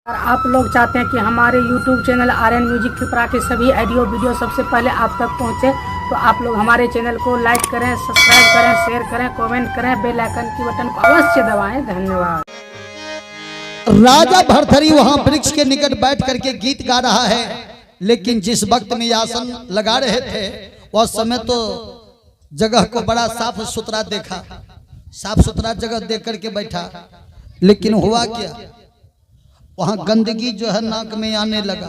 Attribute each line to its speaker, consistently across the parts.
Speaker 1: और आप लोग चाहते हैं कि हमारे YouTube channel Aryan music Tripura के सभी ऑडियो वीडियो सबसे पहले आप तक पहुंचे, तो आप लोग हमारे चैनल को लाइक करें, सब्सक्राइब करें, शेयर करें, कमेंट करें, बेल आइकन की बटन को अवश्य दबाएं। धन्यवाद।
Speaker 2: राजा भरथरी वहां वृक्ष के निकट बैठ करके गीत गा रहा है, लेकिन जिस वक्त में आसन लगा रहे थे वह समय तो जगह को बड़ा साफ सुथरा देखा, साफ सुथरा जगह देख करके बैठा, लेकिन हुआ क्या, वहां गंदगी जो है नाक में आने लगा।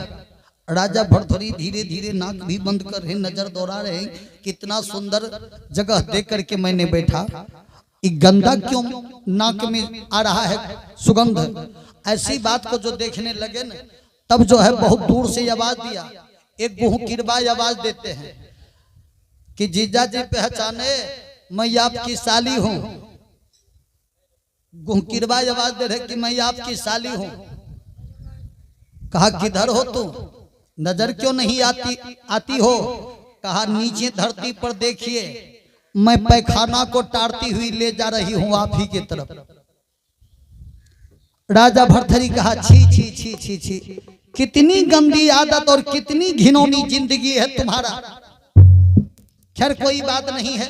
Speaker 2: राजा भरथरी धीरे धीरे नाक भी बंद कर रहे, नजर दौड़ा रहे, कितना सुंदर जगह देख करके मैंने बैठा, ये गंदा क्यों नाक में आ रहा है सुगंध। ऐसी बात को जो देखने लगे न, तब जो है बहुत दूर से आवाज दिया, एक गुहकिरबा आवाज देते हैं कि जीजा जी पहचाने मैं आपकी साली हूं। गुहकिरबा आवाज दे रहे कि मैं आपकी साली हूं। कहा किधर हो तुम, नजर क्यों नहीं आती हो। कहा नीचे धरती पर देखिए, मैं पैखाना को टारती हुई ले जा रही हूं आप ही की तरफ। राजा भरथरी कहा छी छी छी छी छी, कितनी गंदी आदत और कितनी घिनौनी जिंदगी है तुम्हारा। खैर कोई बात नहीं है,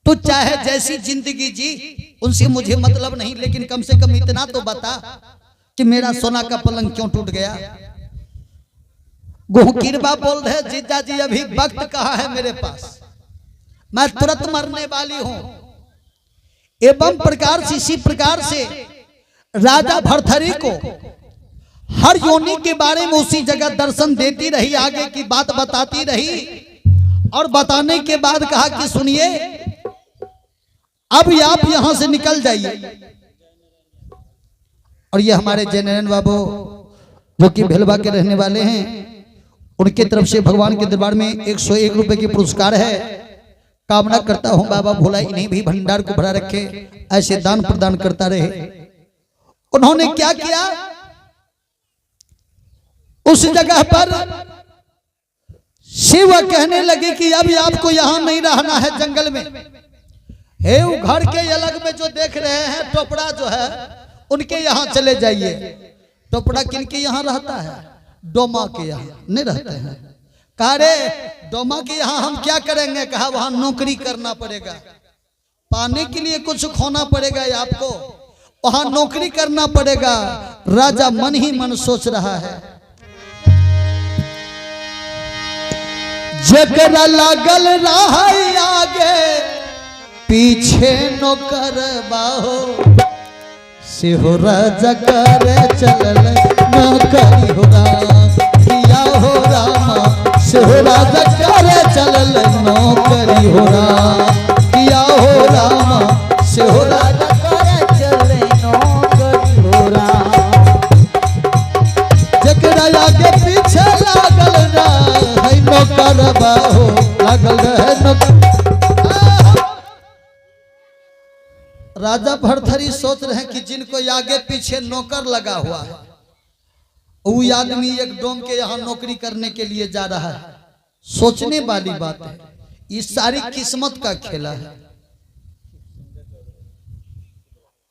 Speaker 2: तो चाहे जैसी जिंदगी जी उनसे मुझे मतलब नहीं, लेकिन कम से कम इतना तो बता कि मेरा सोना का पलंग क्यों टूट गया। गुहकिरबा बोल रहे जीजा जी अभी वक्त कहाँ है मेरे पास, मैं तुरंत मरने वाली हूं। एवं प्रकार से इसी प्रकार से राजा भरथरी को हर योनि के बारे में उसी जगह दर्शन देती रही, आगे की बात बताती रही, और बताने के बाद कहा कि सुनिए अब आप यहां से निकल जाइए। और ये हमारे जयनारायण बाबू जो कि भेलवा के रहने वाले हैं, उनके तरफ से भगवान के दरबार में 101 रुपए की पुरस्कार है। कामना करता हूं बाबा भोला इन्हीं भी भंडार को भरा रखे, ऐसे दान प्रदान करता रहे। उन्होंने क्या किया, उस जगह पर शिव कहने लगे कि अब आपको यहां नहीं रहना है जंगल में। हे घर के अलग में जो देख रहे हैं टोपड़ा जो है उनके यहाँ चले जाइए। टोपड़ा किनके यहाँ रहता है, डोमा के यहाँ नहीं रहते हैं। कहा रे डोमा के यहाँ हम क्या करेंगे। कहा वहां नौकरी करना पड़ेगा, पाने के लिए कुछ खोना पड़ेगा आपको, वहां नौकरी करना पड़ेगा। राजा मन ही मन सोच रहा है, जगरा लागल रहा आगे पीछे नौकर बाहो, सिहो राजा करे चलल नौकरी हो किया हो रामा। सिहो राजा करे चलल नौकरी हो किया हो रामा। सिहो राजा करे चले नौकरी हो जकरा आगे पीछे लागल रहे नौकर बाहो, लागल रहे नौकर। राजा भरथरी सोच रहे हैं कि जिनको आगे पीछे नौकर लगा हुआ है, वो आदमी एक डोम के यहाँ नौकरी करने के लिए जा रहा है। सोचने वाली बात है, ये सारी किस्मत का खेला है।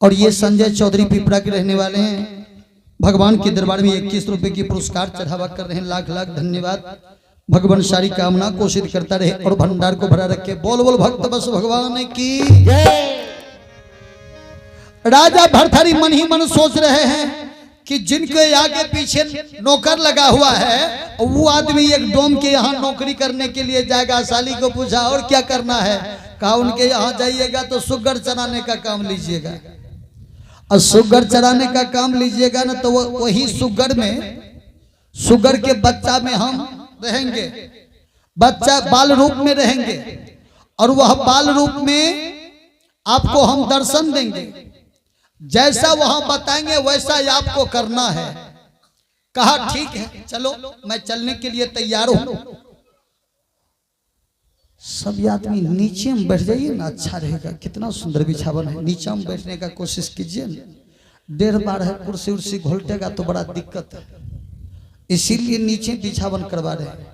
Speaker 2: और ये संजय चौधरी पिपरा के रहने वाले हैं, भगवान के दरबार में 21 रुपए की पुरस्कार चढ़ावा कर रहे हैं। लाख लाख धन्यवाद। भगवान सारी कामना कोशिश करता रहे और भंडार को भरा रखे। बोल बोल भक्त बस भगवान की जय। राजा भरथरी मन ही मन सोच रहे हैं कि जिनके आगे पीछे नौकर लगा हुआ है वो आदमी एक डोम के यहाँ नौकरी करने के लिए जाएगा। साली को पूछा और क्या करना है। कहा उनके यहाँ जाइएगा तो सुगर चराने का काम लीजिएगा, और सुगर चराने का काम लीजिएगा ना तो वही सुगर में, सुगर के बच्चा में हम रहेंगे, बच्चा बाल रूप में रहेंगे, और वह बाल रूप में आपको हम दर्शन देंगे, जैसा वहां बताएंगे वैसा आपको करना है। कहा ठीक है चलो मैं चलने के लिए तैयार हूं। सब आदमी नीचे में बैठ जाइए ना, अच्छा रहेगा। कितना सुंदर बिछावन है, नीचे में बैठने का कोशिश कीजिए ना। 1.5 बार है कुर्सी उर्सी घोलटेगा तो बड़ा दिक्कत है, इसीलिए नीचे बिछावन करवा रहे हैं।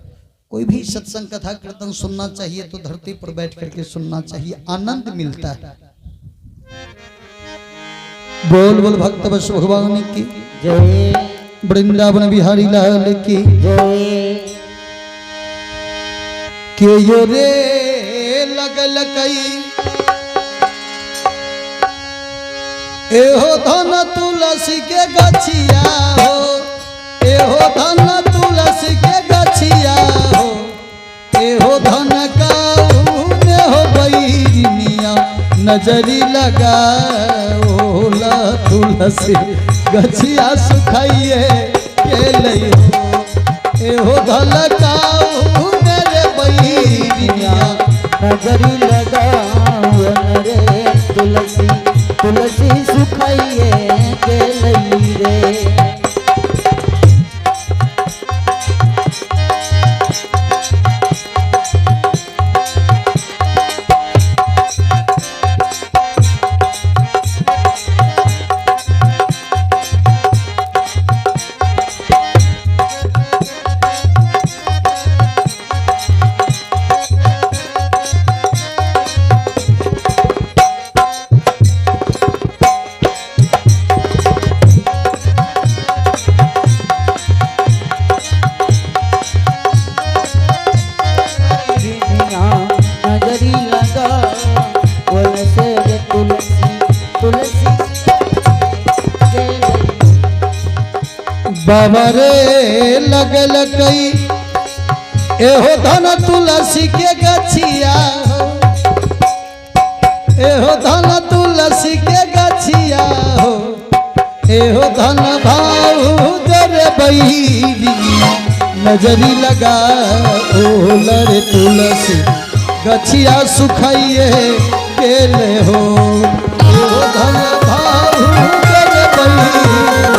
Speaker 2: कोई भी सत्संग कथा कीर्तन सुनना चाहिए तो धरती पर बैठ करके सुनना चाहिए, आनंद मिलता है। बोल बोल भक्त बस भगवान की जय। वृंदावन बिहारी लाल की के यो रे लगल कई एहो धन तुलसी के गछिया हो, एहो धन तुलसी के गछिया हो, एहो धन काऊ में हो बैरिनिया नजरी लगाओला तुलसी गछिया सुखाइए के लई हो, एहो धन काऊ मेरे बैरिनिया
Speaker 3: नजरी लगाओ रे तुलसी तुलसी सुखाइए के लई रे। नजरी लगा तुलसी तुलसी
Speaker 2: बाबा रे लगल कई एहो धन तुलसी के गछिया हो, एहो धन तुलसी के गछिया हो, एहो धन भाऊ जरे बैरिनिया नजरी लगा रे तुलसी गछिया सुखाइए के ले हो, एहो धन भाऊ जरे बैरिनिया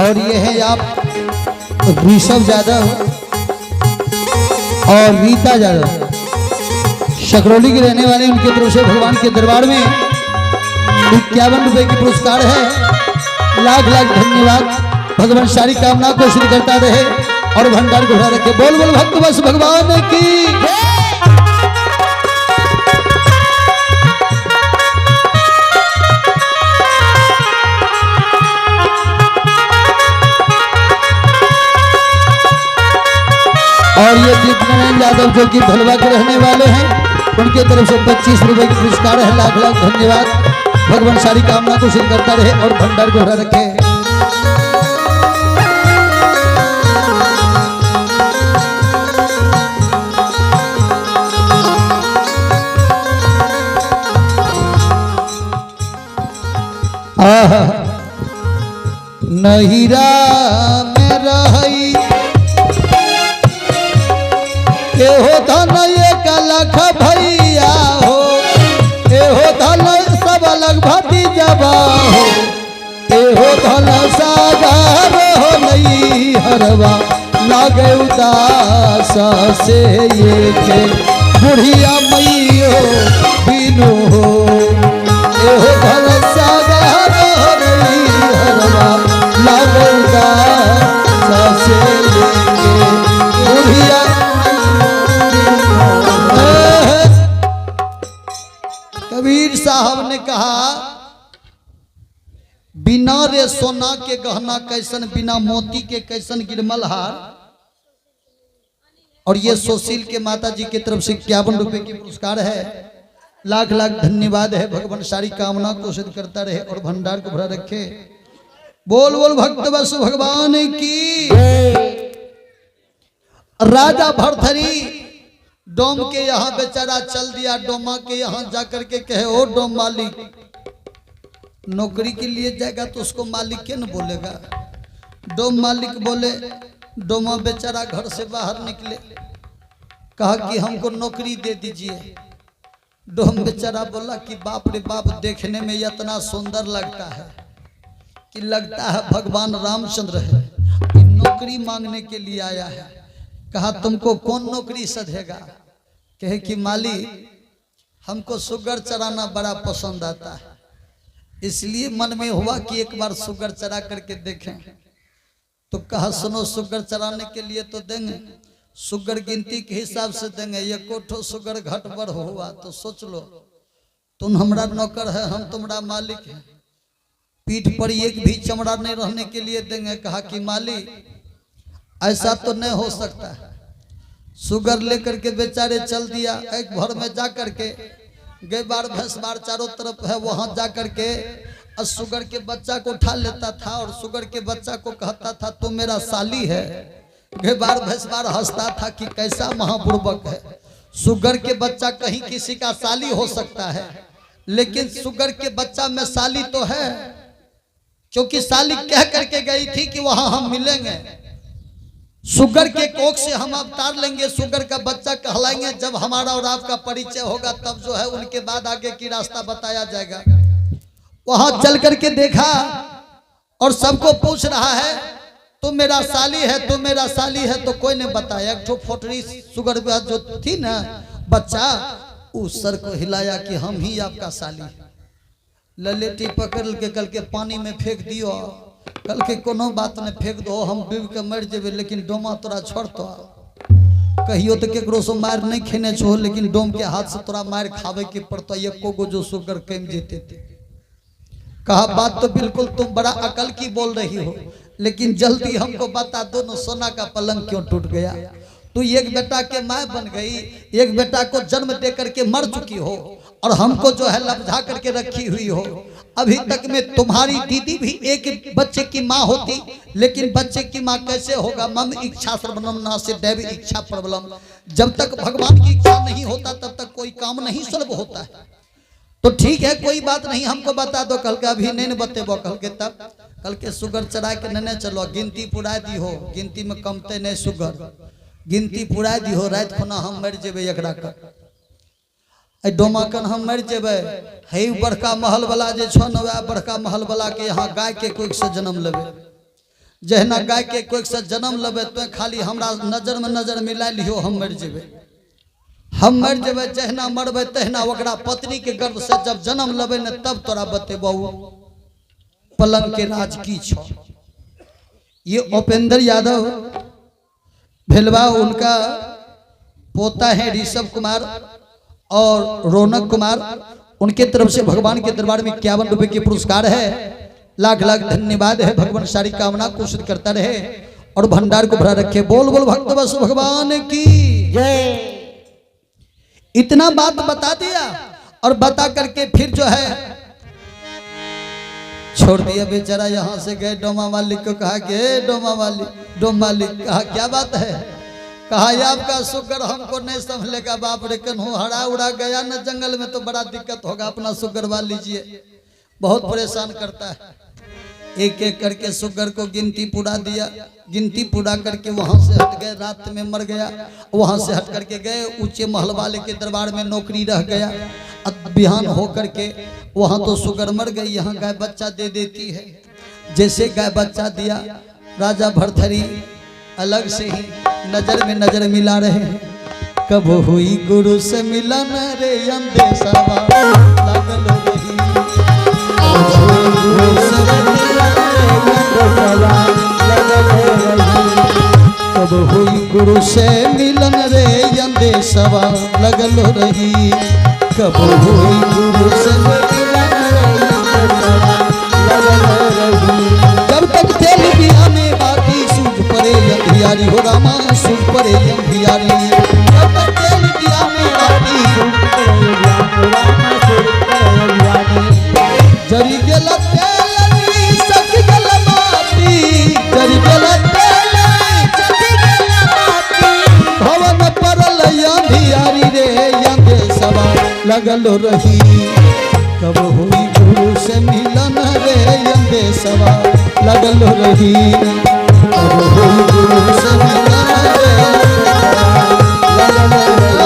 Speaker 2: और ये है आप ऋषभ यादव और रीता यादव शकरौली के रहने वाले, उनके तरफ से भगवान के दरबार में 51 रुपए की पुरस्कार है। लाख लाख धन्यवाद। भगवान सारी कामना को सिद्ध करता रहे और भंडार को भरा रखे। बोल बोल भक्त बस भगवान की। और ये दीपनारायण यादव जो कि भलवा के रहने वाले हैं, उनके तरफ से 25 रुपए की पुरस्कार है। लाख लाख धन्यवाद। भगवान सारी कामना को सिद्ध करता रहे और भंडार को भरा रखे। नहिरा में रही एहो धन एक लख भैया हो, एहो धन सब लग भतीजबा हो, एहो धन सागर हो नहीं हरवा लागे उदास से ये के बुढ़िया मैयो बिनु हो, एहो धन सागर हो नहीं हरवा लागे उदास से ये के बुढ़िया साहब ने कहा बिना रे सोना के गहना कैसन, बिना मोती के कैसन गिरमल हार। और ये सुशील के माता जी की तरफ से 51 रुपए की पुरस्कार है। लाख लाख धन्यवाद है। भगवान सारी कामना को सिद्ध करता रहे और भंडार को भरा रखे। बोल बोल भक्त बस भगवान की। राजा भरथरी डोम के यहाँ बेचारा चल दिया। डोमा के यहाँ जाकर के कहे ओ डोम मालिक, नौकरी के लिए जाएगा तो उसको मालिक क्या न बोलेगा। डोम मालिक बोले, डोमा बेचारा घर से बाहर निकले, कहा कि हमको नौकरी दे दीजिए। डोम बेचारा बोला कि बाप रे बाप, देखने में इतना सुंदर लगता है कि लगता है भगवान रामचंद्र है, नौकरी मांगने के लिए आया है। कहा तुमको कौन नौकरी सधेगा। कहे कि मालिक हमको सुगर चराना बड़ा पसंद आता है, इसलिए मन में हुआ कि एक बार सुगर चरा करके देखें। तो कहा सुनो, सुगर चराने के लिए तो देंगे, सुगर गिनती के हिसाब से देंगे। ये कोठो सुगर घट बढ़ हुआ तो सोच लो, तुम हमारा नौकर है, हम तुम्हारा मालिक है, पीठ पर एक भी चमड़ा नहीं रहने के लिए देंगे। कहा कि मालिक ऐसा तो नहीं हो सकता है। सुगर लेकर के बेचारे चल दिया। एक घर में जा करके गए बार भैंस बार चारों तरफ है, वहां जा करके सुगर के बच्चा को उठा लेता था और सुगर के बच्चा को कहता था तू मेरा साली है। गए बार भैंस बार हंसता था कि कैसा महापूर्वक है। सुगर के बच्चा कहीं किसी का साली हो सकता है, लेकिन सुगर के बच्चा में साली तो है, क्योंकि साली कह करके गई थी कि वहां हम मिलेंगे, सुगर के कोख से हम अवतार लेंगे, सुगर का बच्चा कहलाएंगे। जब हमारा और आपका परिचय होगा तब जो है उनके बाद आगे की रास्ता बताया जाएगा। वहां चल करके देखा और सबको पूछ रहा है तुम मेरा साली है, तुम मेरा साली है, तो कोई ने बताया। एक ठो फोटरी सुगर जो थी ना बच्चा, उस सर को हिलाया कि हम ही आपका साली। ललेटी पकड़ के कल के पानी में फेंक दियो, कल के कोनो बात में फेंक दो, हम डूब के मर जेबे, लेकिन डोमा तोरा छोड़ तो कहियो तो केकरो से मार नहीं खेने छो, लेकिन डोम के हाथ से तोरा मार खावे के पड़ता। एको गो जो सुगर कम जेते थे। कहा बात तो बिल्कुल तुम बड़ा अकल की बोल रही हो, लेकिन जल्दी हमको बता दोनों सोना का पलंग क्यों टूट गया। तू एक बेटा के माँ बन गई, एक बेटा को जन्म दे करके मर चुकी हो और हमको जो है लपझा करके रखी हुई हो। अभी तक में तुम्हारी दीदी भी एक बच्चे की माँ होती, लेकिन बच्चे की माँ कैसे होगा। मम इच्छा सर्वनम नास्य दैव इच्छा प्रबलम। जब तक भगवान की इच्छा नहीं होता तब तक कोई काम नहीं सुलभ होता है। तो ठीक है, कोई बात नहीं, हमको बता दो। कल के अभी नहीं बतेबो, कल के तब कल के सुगर चरा के नहीं चलो, गिनती पुरा दी हो, गिनती में कमते नहीं सुगर, गिनती पुरा दी हो। रात खुना हम मर जेबे एकरा कर डोमाकन हम मर जेबे। है बड़का महल वाला जे छो न, वह बड़का महल वाला के यहाँ गाय के कोई से जन्म लेबे। जहना गाय के कोई से जन्म लेबे तो खाली हमरा नजर में नजर मिला लियो, हम मर जेबे, हम मर जेबे। जहना मरबे तहना ओकरा पत्नी के गर्भ से जब जन्म लेबे न, तब तोरा बतेबो पलंग के राज की छो। ये उपेंद्र यादव भेलवा, उनका पोता है ऋषभ कुमार और रौनक कुमार, उनके तरफ से भगवान के दरबार में 51 रुपए की पुरस्कार है। लाख लाख धन्यवाद है। भगवान सारी कामना को सिद्ध करता रहे और भंडार को भरा रखे। बोल बोल भक्त बस भगवान की जय। इतना बात बता दिया और बता करके फिर जो है छोड़ दिया बेचारा। यहाँ से गए डोमा मालिक को कहा कि डोमा मालिक कहा क्या बात है। कहा आपका सुगर हमको नहीं संभलेगा बाप रे, कन्हू हरा उड़ा गया न जंगल में तो बड़ा दिक्कत होगा, अपना सुगर वाल लीजिए, बहुत परेशान करता है। एक एक करके सुगर को गिनती पूरा दिया, गिनती पूरा करके वहां से हट गए, रात में मर गया। वहां से हट करके गए ऊंचे महल वाले के दरबार में नौकरी रह गया। अब बिहान हो करके वहां तो सुगर मर गई, यहाँ गाय बच्चा दे देती है। जैसे गाय बच्चा दिया, राजा भरथरी अलग से ही नजर में नजर मिला रहे हैं। कब हुई गुरु से मिलन रे अंदेशवा लागल रही, कब हुई गुरु से मिलन रे अंदेशवा लगल रही। कब हुई गुरु से
Speaker 3: मिलन रे अंधेरा लगल रही।
Speaker 2: जब तक तेल दिया में बाती सूझ पड़े अंधियारी हो रामा सूझ पड़े अंधियारी। जब तक तेल दिया में बाती जरी गेल तेल सख गेल बाती जरी गेल तेल सख गेल बाती भवन परल अंधियारी रे अंधे सवा लगल रही। कब हुई गुरु से मिलन रे अंधे सवा लगल रही। कब हुई गुरु से मिलन रे लगल रही।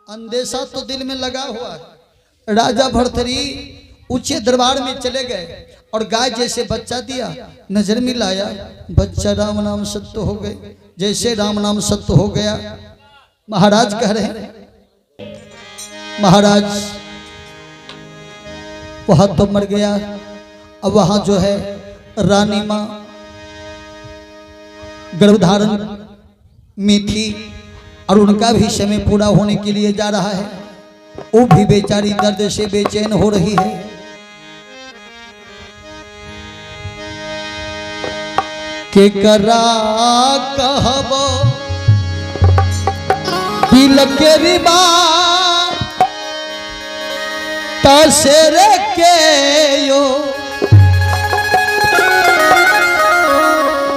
Speaker 2: अंदेशा तो दिल में लगा हुआ है। राजा भरथरी ऊंचे दरबार में चले गए और गाय जैसे बच्चा दिया, नजर मिलाया, बच्चा राम नाम सत्य हो गए। जैसे राम नाम सत्य हो गया, महाराज कह रहे हैं महाराज वहां तो मर गया, अब वहां जो है रानी मां गर्भधारण में थी और उनका भी समय पूरा होने के लिए जा रहा है। वो भी बेचारी दर्द से बेचैन हो रही है। के करा कहब दिल के रिबा तसेर के यो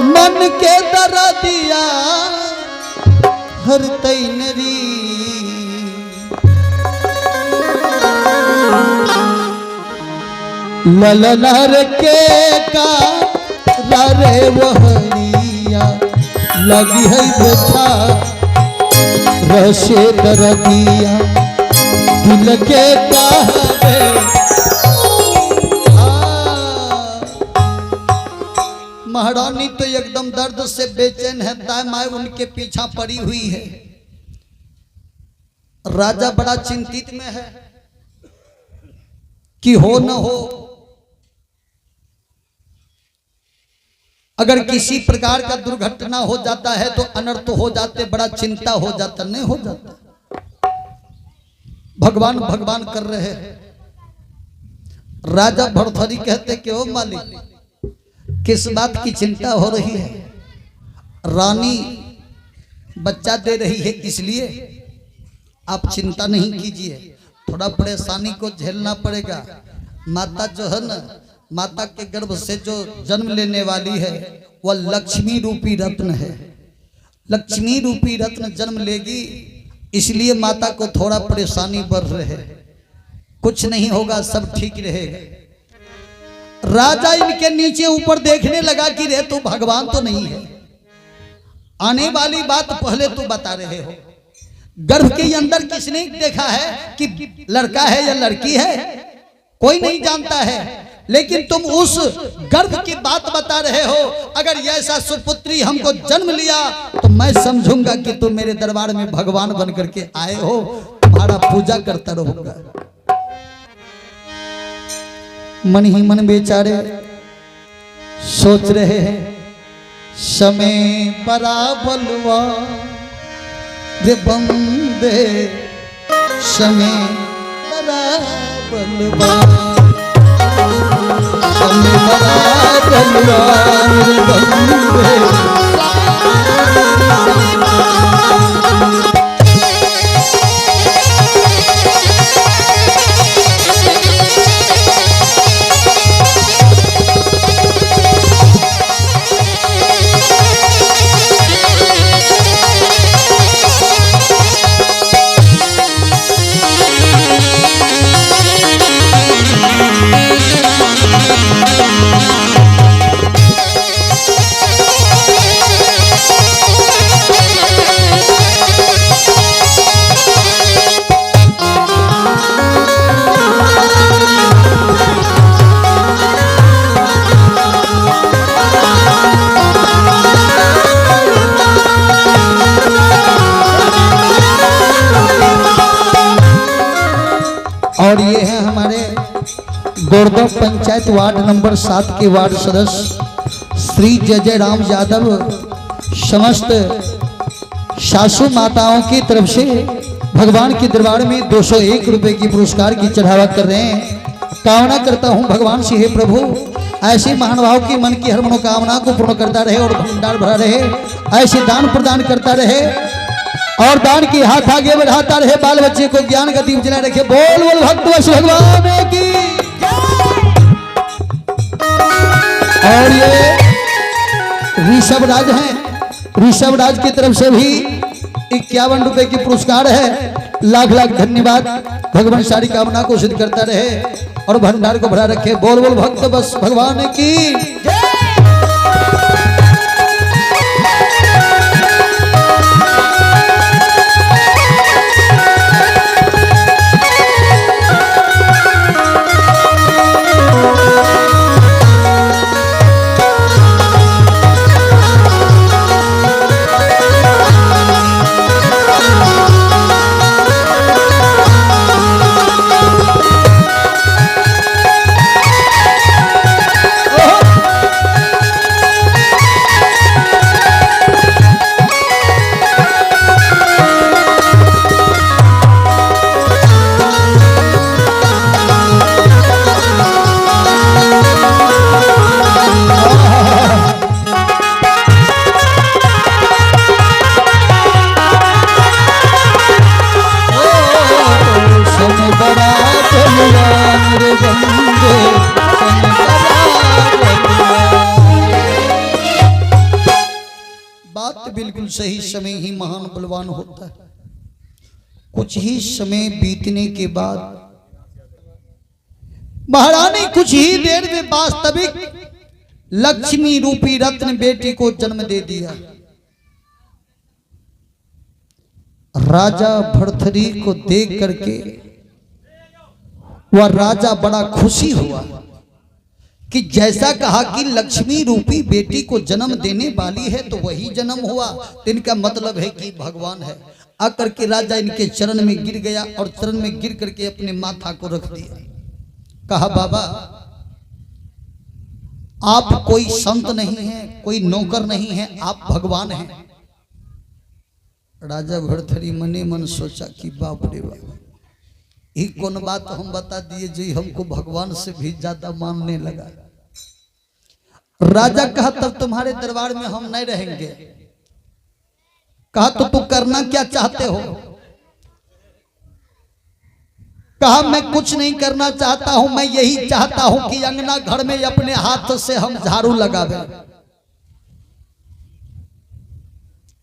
Speaker 2: मन के दर्दिया हर तैनरी। ललनार के का रे वहरिया लगी है बेटा रसे दर्दिया दिल के कहवे। महारानी तो एकदम दर्द से बेचैन है, दाई माए उनके पीछा पड़ी हुई है। राजा बड़ा चिंतित में है कि हो न हो, अगर किसी प्रकार का दुर्घटना हो जाता है तो अनर्थ हो जाते, बड़ा चिंता हो जाता, नहीं हो जाता। भगवान भगवान कर रहे हैं। राजा भरथरी कहते कि ओ मालिक किस बात की चिंता हो रही है? रानी बच्चा दे रही है इसलिए आप चिंता नहीं कीजिए, थोड़ा परेशानी को झेलना पड़ेगा। माता जो है ना, माता के गर्भ से जो जन्म लेने वाली है वह लक्ष्मी रूपी रत्न है। लक्ष्मी रूपी रत्न जन्म लेगी, इसलिए माता को थोड़ा परेशानी बढ़ रही है। कुछ नहीं होगा, सब ठीक रहेगा। राजा इनके नीचे ऊपर देखने लगा कि रे तू भगवान तो नहीं है, आने वाली बात पहले तू बता रहे हो। गर्भ के अंदर किसने देखा है कि लड़का है या लड़की है? कोई नहीं जानता है, लेकिन तुम उस गर्भ की बात बता रहे हो। अगर ऐसा सुपुत्री हमको जन्म लिया तो मैं समझूंगा कि तुम मेरे दरबार में भगवान बन करके आए हो, तुम्हारा पूजा करता रहूंगा। मन ही मन बेचारे सोच रहे हैं, समय परा बलवा रे बंदे, समय परा बलवा, समय परा बलवा रे बंदे। और ये है हमारे गोरदो पंचायत वार्ड नंबर 7 के वार्ड सदस्य श्री जय जय राम यादव। समस्त सासू माताओं की तरफ से भगवान के दरबार में 201 रुपए की पुरस्कार की चढ़ावा कर रहे हैं। कामना करता हूं भगवान से, हे प्रभु ऐसे महानुभाव की मन की हर मनोकामना को पूर्ण करता रहे और भंडार भरा रहे, ऐसे दान प्रदान करता रहे और दान की हाथ आगे बढ़ाता रहे, बाल बच्चे को ज्ञान का दीप जला रखे। बोल बोल भक्तवश भगवान की। और ये ऋषभ राज हैं, ऋषभ राज की तरफ से भी 51 रुपए की पुरस्कार है। लाख लाख धन्यवाद। भगवान सारी कामना को सिद्ध करता रहे और भंडार को भरा रखे। बोल बोल भक्त बस भगवान की। बात बिल्कुल सही, समय ही महान बलवान होता है। कुछ ही समय बीतने के बाद महारानी कुछ ही देर में वास्तविक लक्ष्मी रूपी रत्न बेटी को जन्म दे दिया। राजा भरथरी को देख करके वह राजा बड़ा खुशी हुआ कि जैसा कहा कि लक्ष्मी रूपी बेटी को जन्म देने वाली है तो वही जन्म हुआ, तो इनका मतलब है कि भगवान है। आकर के राजा इनके चरण में गिर गया और चरण में गिर करके अपने माथा को रख दिया। कहा बाबा आप कोई संत नहीं है, कोई नौकर नहीं है, आप भगवान हैं। राजा भरथरी मने मन सोचा कि बाप रे बाप, ये कौन बात हम बता दिए जो हमको भगवान से भी ज्यादा मानने लगा। राजा कहा तब तुम्हारे दरबार में हम नहीं रहेंगे। कहा तो तू करना क्या चाहते हो। कहा मैं कुछ नहीं करना चाहता हूं, मैं यही चाहता हूं कि अंगना घर में अपने हाथ से हम झाड़ू लगावे।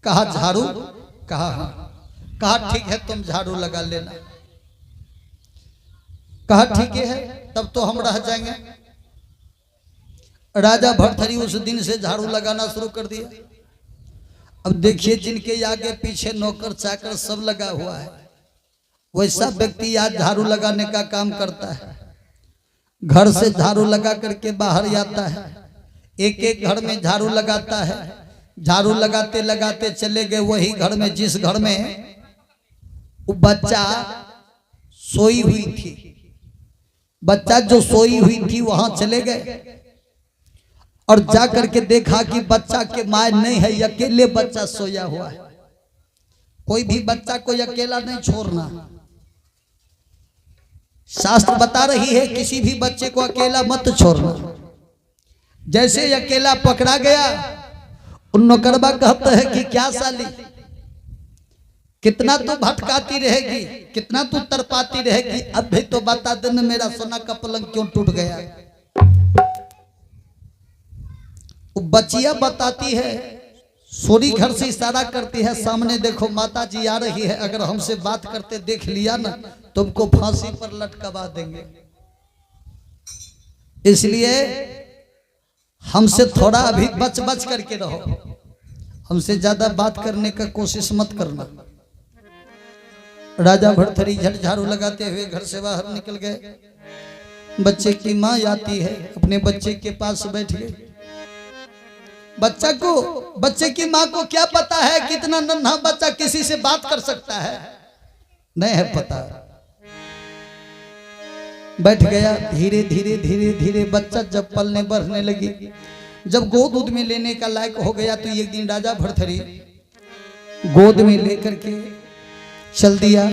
Speaker 2: कहा झाड़ू, कहा हाँ। कहा ठीक है तुम झाड़ू लगा लेना। कहा ठीक है तब तो हम रह जाएंगे। राजा भरथरी उस दिन से झाड़ू लगाना शुरू कर दिया। अब देखिए जिनके आगे पीछे नौकर चाकर सब लगा हुआ है, वैसा व्यक्ति आज झाड़ू लगाने का काम करता है। घर से झाड़ू लगा करके बाहर आता है, एक एक घर में झाड़ू लगाता है। झाड़ू लगाते लगाते चले गए वही घर में जिस घर में वो बच्चा सोई हुई थी। बच्चा जो सोई हुई थी वहां चले गए और जा करके देखा कि बच्चा के माँ नहीं है, अकेले बच्चा सोया हुआ है। कोई भी बच्चा को अकेला नहीं छोड़ना। शास्त्र बता रही है किसी भी बच्चे को अकेला मत छोड़ना। जैसे अकेला पकड़ा गया, उन नौकरबा कहते हैं कि क्या साली, कितना तू भटकाती रहेगी, कितना तू तरपाती रहेगी, अब भी तो बता देना मेरा सोना का पलंग क्यों टूट गया। वो बचिया बताती है, सोरी घर से इशारा करती है, सामने देखो माता जी आ रही है, अगर हमसे बात करते देख लिया ना तुमको फांसी पर लटकवा देंगे। इसलिए हमसे थोड़ा अभी बच बच करके रहो, हमसे ज्यादा बात करने का कोशिश मत करना। राजा भरथरी झट झाड़ू लगाते हुए घर से बाहर निकल गए। बच्चे की माँ आती है, अपने बच्चे के पास बैठ गई। बच्चे की माँ को क्या पता है कितना नन्हा बच्चा किसी से बात कर सकता है, नहीं है पता। बैठ गया। धीरे धीरे धीरे धीरे बच्चा जब पलने बढ़ने लगी, जब गोद दूध में लेने का लायक हो गया तो एक दिन राजा भरथरी गोद में लेकर के चल दिया।